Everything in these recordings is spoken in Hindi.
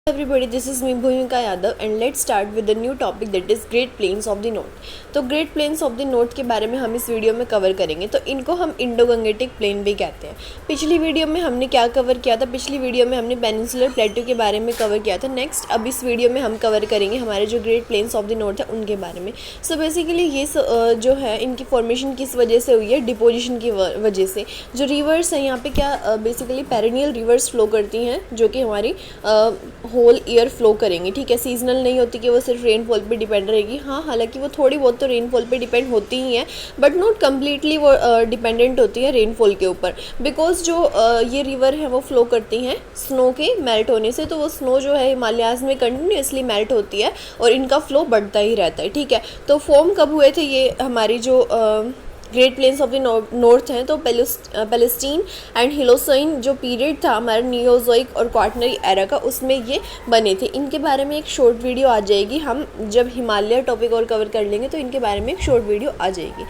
Everybody, this is me Bhumika Yadav and let's start with the new topic that is Great Plains of the North। तो great plains of the north के बारे में हम इस वीडियो में कवर करेंगे। तो इनको हम इंडो गंगेटिक प्लेन भी कहते हैं। पिछली वीडियो में हमने क्या कवर किया था? पिछली वीडियो में हमने पेनिनसुलर प्लेटू के बारे में कवर किया था। नेक्स्ट अब इस वीडियो में हम कवर करेंगे हमारे जो great plains of the north है उनके बारे में। सो बेसिकली ये जो है इनकी फॉर्मेशन किस वजह से हुई है? डिपोजिशन की वजह से। जो रिवर्स हैं यहाँ पे क्या बेसिकली पेरिनियल रिवर्स फ्लो करती हैं जो कि हमारी होल ईयर फ्लो करेंगी। ठीक है, सीजनल नहीं होती कि वो सिर्फ रेनफॉल पे डिपेंड रहेगी। हाँ, हालांकि वो थोड़ी बहुत तो रेनफॉल पे डिपेंड होती ही हैं, बट नॉट कम्प्लीटली वो डिपेंडेंट होती है रेनफॉल के ऊपर। बिकॉज जो ये रिवर है वो फ्लो करती हैं स्नो के मेल्ट होने से। तो वो स्नो जो है हिमालयाज़ में कंटिन्यूसली मेल्ट होती है और इनका फ्लो बढ़ता ही रहता है। ठीक है, तो फॉर्म कब हुए थे ये हमारी जो great plains of the north हैं? तो पैलेस्टीन एंड हिलोसाइन जो पीरियड था हमारा नियोजोइक और क्वाटरनरी एरा का, उसमें ये बने थे। इनके बारे में एक शॉर्ट वीडियो आ जाएगी, हम जब हिमालय टॉपिक और कवर कर लेंगे तो इनके बारे में एक शॉर्ट वीडियो आ जाएगी।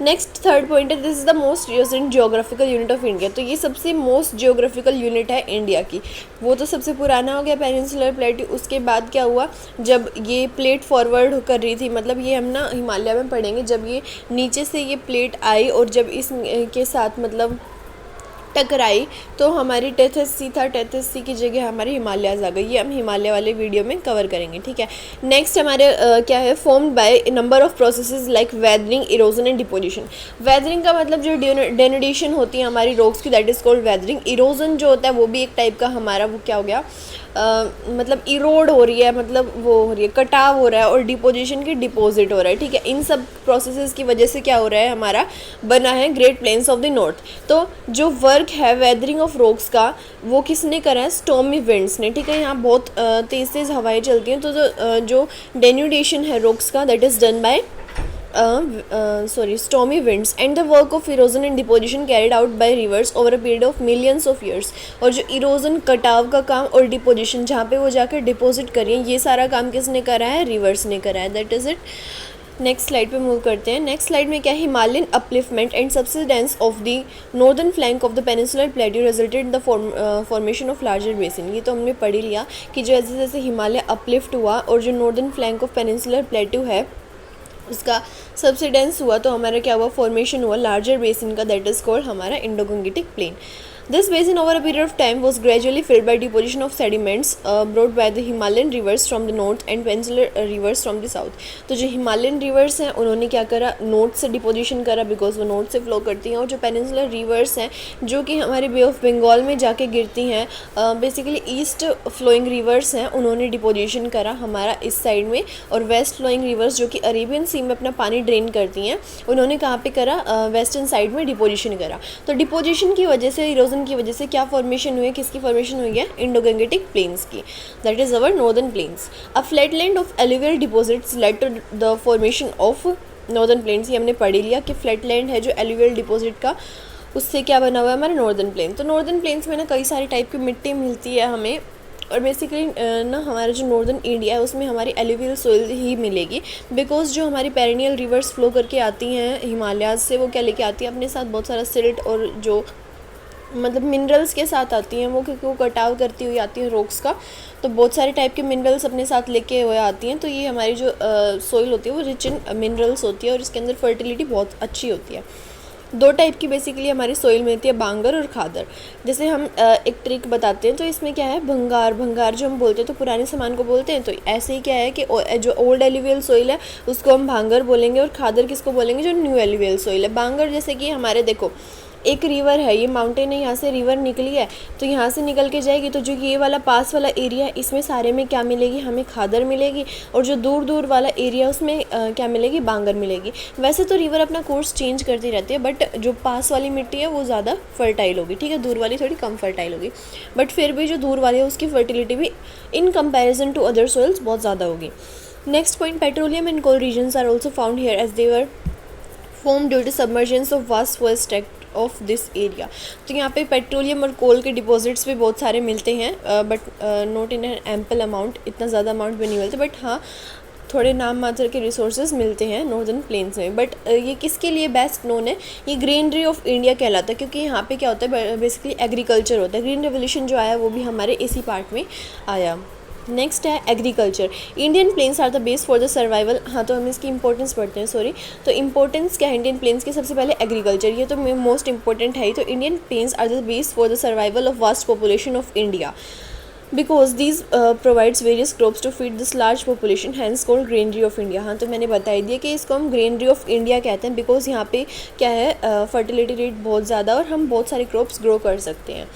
नेक्स्ट थर्ड पॉइंट है, this is the most recent geographical unit of India. तो ये सबसे मोस्ट जियोग्राफिकल यूनिट है इंडिया की। वो तो सबसे पुराना हो गया पेनिनसुलर प्लेट। उसके बाद क्या हुआ, जब ये प्लेट फॉरवर्ड कर रही थी, मतलब ये हम ना हिमालय में पढ़ेंगे, जब ये नीचे से ये प्लेट आई और जब इस के साथ मतलब टकराई तो हमारी टेथस सी था, टेथस सी की जगह हमारे हिमालयाज़ आ गई। ये हम हिमालय वाले वीडियो में कवर करेंगे। ठीक है, नेक्स्ट हमारे क्या है, formed by number of processes like weathering, erosion and deposition. Weathering का मतलब जो डेनुडेशन होती है हमारी रॉक्स की, that is called weathering. Erosion जो होता है वो भी एक टाइप का हमारा वो क्या हो गया, मतलब इरोड हो रही है, मतलब वो हो रही है, कटाव हो रहा है, और डिपोजिशन की डिपॉजिट हो रहा है। ठीक है, इन सब प्रोसेसेस की वजह से क्या हो रहा है, हमारा बना है great plains of the north. तो जो वर्क है वेदरिंग ऑफ रॉक्स का वो किसने करा है? स्टॉर्मी विंड्स ने। ठीक है, यहाँ बहुत तेज़ हवाएं चलती हैं, तो जो डेन्यूडेशन है रॉक्स का, that is done by stormy winds and the work of erosion and deposition carried out by rivers over a period of millions of years। और जो इरोजन कटाव का काम और डिपोजिशन जहाँ पे वो जाकर डिपॉजिट करिए, ये सारा काम किसने करा है? रिवर्स ने करा है। That is it. Next slide पे मूव करते हैं। नेक्स्ट स्लाइड में क्या है, Himalayan upliftment and subsidence of the northern flank of the peninsular plateau resulted in the formation of larger basin. ये तो हमने पढ़ ही लिया कि जैसे जैसे हिमालय अपलिफ्ट हुआ और जो northern flank of peninsular plateau है उसका सब्सिडेंस हुआ तो हमारा क्या हुआ, फॉर्मेशन हुआ लार्जर बेसिन का, दैट इज़ कॉल्ड हमारा Indo Gangetic plain. This basin over a period of time was gradually filled by deposition of sediments brought by the Himalayan rivers from the north and peninsular rivers from the south। तो जो हिमालयन रिवर्स हैं उन्होंने क्या करा, नॉर्थ से डिपोजिशन करा, बिकॉज वो नॉर्थ से फ्लो करती हैं। और जो पेनिनसुलर रिवर्स हैं जो कि हमारे बे ऑफ बंगाल में जाके गिरती हैं, बेसिकली ईस्ट फ्लोइंग रिवर्स हैं, उन्होंने डिपोजिशन करा हमारा इस साइड में। और वेस्ट फ्लोइंग रिवर्स जो कि अरेबियन सी में अपना पानी ड्रेन करती हैं, उन्होंने कहाँ पे करा, वेस्टर्न साइड में डिपोजिशन करा। तो डिपोजिशन की वजह से, इरोजन की वजह से क्या फॉर्मेशन हुई है, किसकी फॉर्मेशन हुई है? इंडो गंगेटिक प्लेन्स की, that is our northern plains. A flatland of alluvial deposits led to the formation of northern plains. ये हमने पढ़ लिया कि फ्लैटलैंड है जो एलुवियल डिपॉजिट का, उससे क्या बना हुआ है हमारा नॉर्दर्न प्लेन। तो नॉर्दर्न प्लेन्स में ना कई सारी टाइप की मिट्टी मिलती है हमें, और बेसिकली ना हमारा जो नॉर्दर्न इंडिया है उसमें हमारी एलुवियल सोइल ही मिलेगी, बिकॉज जो हमारी पेरिनियल रिवर्स फ्लो करके आती हैं हिमालयाज से, वो क्या लेके आती हैं अपने साथ? बहुत सारा सिल्ट और जो मतलब मिनरल्स के साथ आती हैं वो, क्योंकि वो कटाव करती हुई आती है रॉक्स का, तो बहुत सारे टाइप के मिनरल्स अपने साथ लेके हुए आती हैं। तो ये हमारी जो सोइल होती है वो रिच इन मिनरल्स होती है और इसके अंदर फर्टिलिटी बहुत अच्छी होती है। दो टाइप की बेसिकली हमारी सोइल मिलती है, बांगर और खादर। जैसे हम एक ट्रिक बताते हैं, तो इसमें क्या है, भंगार, भंगार जो हम बोलते हैं तो पुराने सामान को बोलते हैं, तो ऐसे ही क्या है कि जो ओल्ड एलुवियल सोइल है उसको हम भांगर बोलेंगे, और खादर किसको बोलेंगे? जो न्यू एलुवियल सोइल है। बांगर जैसे कि हमारे देखो एक रिवर है, ये माउंटेन है, यहाँ से रिवर निकली है, तो यहाँ से निकल के जाएगी, तो जो ये वाला पास वाला एरिया है इसमें सारे में क्या मिलेगी, हमें खादर मिलेगी, और जो दूर दूर वाला एरिया उसमें क्या मिलेगी, बांगर मिलेगी। वैसे तो रिवर अपना कोर्स चेंज करती रहती है, बट जो पास वाली मिट्टी है वो ज़्यादा फर्टाइल होगी। ठीक है, दूर वाली थोड़ी कम फर्टाइल होगी, बट फिर भी जो दूर वाली है उसकी फर्टिलिटी भी in comparison to other soils बहुत ज़्यादा होगी। Next point, petroleum and coal regions are also found here as they were form due to submergence of vast forest tract of this area. तो यहाँ पे पेट्रोलियम और कोल के डिपॉजिट्स भी बहुत सारे मिलते हैं, but not in an ample amount, इतना ज़्यादा अमाउंट भी नहीं मिलते, बट हाँ थोड़े नाम मात्र के रिसोर्सेज मिलते हैं नॉर्दर्न प्लेन्स में। बट ये किसके लिए बेस्ट नोन है? ये ग्रीनरी ऑफ इंडिया कहलाता है, क्योंकि यहाँ पे क्या होता है बेसिकली एग्रीकल्चर होता है। ग्रीन रेवोल्यूशन जो आया वो भी हमारे इसी पार्ट में आया। नेक्स्ट है agriculture. Indian plains are the base for the survival. हाँ, तो हम इसकी इंपॉर्टेंस पढ़ते हैं, सॉरी। तो इंपॉर्टेंस क्या है इंडियन प्लेन्स की? सबसे पहले एग्रीकल्चर, ये तो मोस्ट इंपॉर्टेंट है ही। तो Indian plains are the base for the survival of vast population of India because these provides various crops to feed this large population, hence called granary of India. हाँ, तो मैंने बता ही दिया कि इसको हम ग्रेनरी ऑफ इंडिया कहते हैं बिकॉज यहाँ पे क्या है, फर्टिलिटी रेट बहुत ज़्यादा और हम बहुत सारे क्रॉप्स ग्रो कर सकते हैं।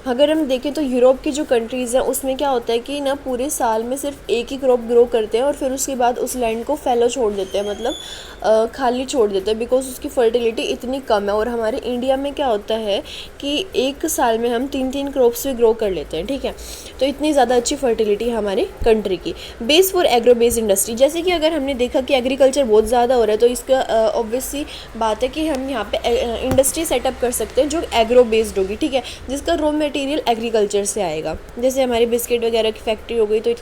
अगर हम देखें तो यूरोप की जो कंट्रीज़ हैं उसमें क्या होता है कि ना पूरे साल में सिर्फ एक ही क्रॉप ग्रो करते हैं और फिर उसके बाद उस लैंड को फैलो छोड़ देते हैं, मतलब खाली छोड़ देते हैं बिकॉज उसकी फर्टिलिटी इतनी कम है। और हमारे इंडिया में क्या होता है कि एक साल में हम 3 क्रॉप्स भी ग्रो कर लेते हैं, ठीक है। तो इतनी ज़्यादा अच्छी फर्टिलिटी है हमारे कंट्री की। Base for agro based industry, जैसे कि अगर हमने देखा कि एग्रीकल्चर बहुत ज़्यादा हो रहा है तो इसका ऑब्वियसली बात है कि हम यहाँ पे इंडस्ट्री सेटअप कर सकते हैं जो एग्रो बेस्ड होगी, ठीक है, जिसका रॉ मटेरियल एग्रीकल्चर से आएगा। जैसे हमारी बिस्किट वगैरह की फैक्ट्री हो गई, तो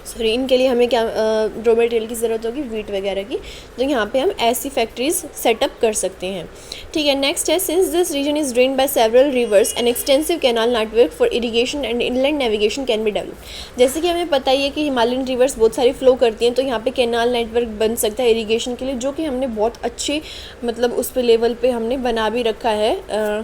सॉरी इनके लिए हमें क्या रॉ मटेरियल की ज़रूरत होगी, वीट वगैरह की, तो यहाँ पे हम ऐसी फैक्ट्रीज सेटअप कर सकते हैं, ठीक है। नेक्स्ट है since this region is drained by several rivers and extensive canal network for irrigation and inland navigation can be develop. जैसे कि हमें पता ही है कि हिमालयन रिवर्स बहुत सारी फ्लो करती हैं, तो यहाँ पे कैनाल नेटवर्क बन सकता है इरीगेशन के लिए, जो कि हमने बहुत अच्छे मतलब उस पर लेवल पे हमने बना भी रखा है।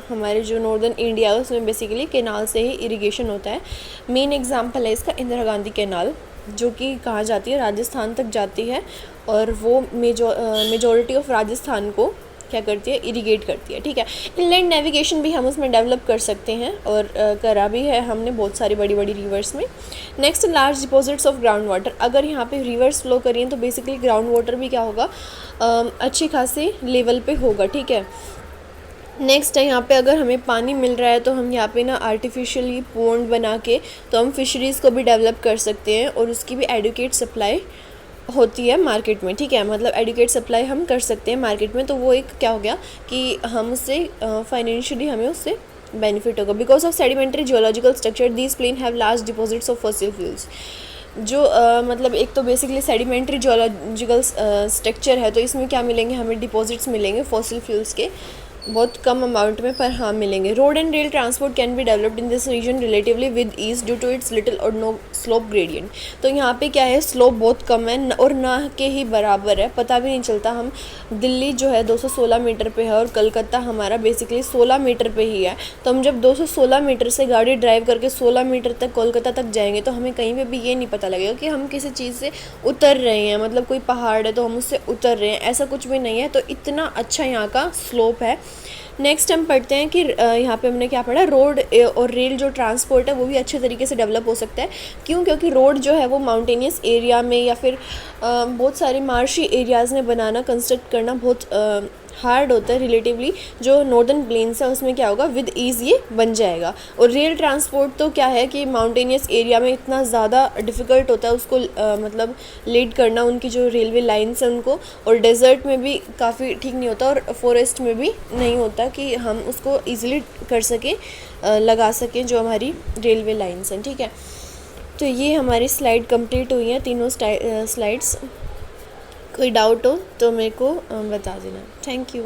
हमारे जो नॉर्दर्न इंडिया है उसमें बेसिकली कैनाल से ही इरीगेशन होता है। मेन एग्जाम्पल है इसका इंदिरा गांधी कैनाल, जो कि कहाँ जाती है, राजस्थान तक जाती है और वो मेजॉरिटी ऑफ राजस्थान को क्या करती है, इरिगेट करती है, ठीक है। इनलैंड नेविगेशन भी हम उसमें डेवलप कर सकते हैं और करा भी है हमने बहुत सारी बड़ी बड़ी रिवर्स में। Next large deposits of ground water. अगर यहाँ पे रिवर्स फ्लो करिए तो बेसिकली ग्राउंड वाटर भी क्या होगा, अच्छे खासे लेवल पे होगा, ठीक है। नेक्स्ट है यहाँ पे अगर हमें पानी मिल रहा है तो हम यहाँ पे ना आर्टिफिशियली पॉन्ड बना के तो हम फिशरीज़ को भी डेवलप कर सकते हैं और उसकी भी एडुकेट सप्लाई होती है मार्केट में, ठीक है। मतलब एडुकेट सप्लाई हम कर सकते हैं मार्केट में, तो वो एक क्या हो गया कि हम उससे फाइनेंशियली हमें उससे बेनिफिट होगा। Because of sedimentary geological structure these plain have large deposits of fossil fuels. जो मतलब एक तो बेसिकली सेडिमेंट्री जियोलॉजिकल स्ट्रक्चर है, तो इसमें क्या मिलेंगे हमें, डिपॉजिट्स मिलेंगे फॉसिल फ्यूल्स के, बहुत कम अमाउंट में पर हाँ मिलेंगे। Road and rail transport can be developed in this region relatively with ease due to its little और नो स्लोप ग्रेडियंट। तो यहाँ पे क्या है, स्लोप बहुत कम है और ना के ही बराबर है, पता भी नहीं चलता। हम दिल्ली जो है 216 मीटर पे है और कलकत्ता हमारा बेसिकली 16 मीटर पे ही है। तो हम जब 216 मीटर से गाड़ी ड्राइव करके 16 मीटर तक कोलकाता तक जाएंगे तो हमें कहीं पे भी ये नहीं पता लगेगा कि हम किसी चीज़ से उतर रहे हैं, मतलब कोई पहाड़ है तो हम उससे उतर रहे हैं, ऐसा कुछ भी नहीं है। तो इतना अच्छा यहाँ का स्लोप है। नेक्स्ट हम पढ़ते हैं कि यहाँ पे हमने क्या पढ़ा, रोड और रेल जो ट्रांसपोर्ट है वो भी अच्छे तरीके से डेवलप हो सकता है। क्यों? क्योंकि रोड जो है वो माउंटेनियस एरिया में या फिर बहुत सारे मार्शी एरियाज़ में बनाना, कंस्ट्रक्ट करना बहुत हार्ड होता है रिलेटिवली। जो नॉर्दर्न प्लेन्स है उसमें क्या होगा, विद ईज़ ये बन जाएगा। और रेल ट्रांसपोर्ट तो क्या है कि माउंटेनियस एरिया में इतना ज़्यादा डिफ़िकल्ट होता है उसको मतलब लीड करना, उनकी जो रेलवे लाइन्स हैं उनको, और डेजर्ट में भी काफ़ी ठीक नहीं होता और फॉरेस्ट में भी नहीं होता कि हम उसको ईज़िली कर सकें, लगा सकें जो हमारी रेलवे लाइन्स हैं, ठीक है। तो ये हमारी स्लाइड कंप्लीट हुई हैं, तीनों स्लाइड्स। कोई डाउट हो तो मेरे को बता देना। Thank you.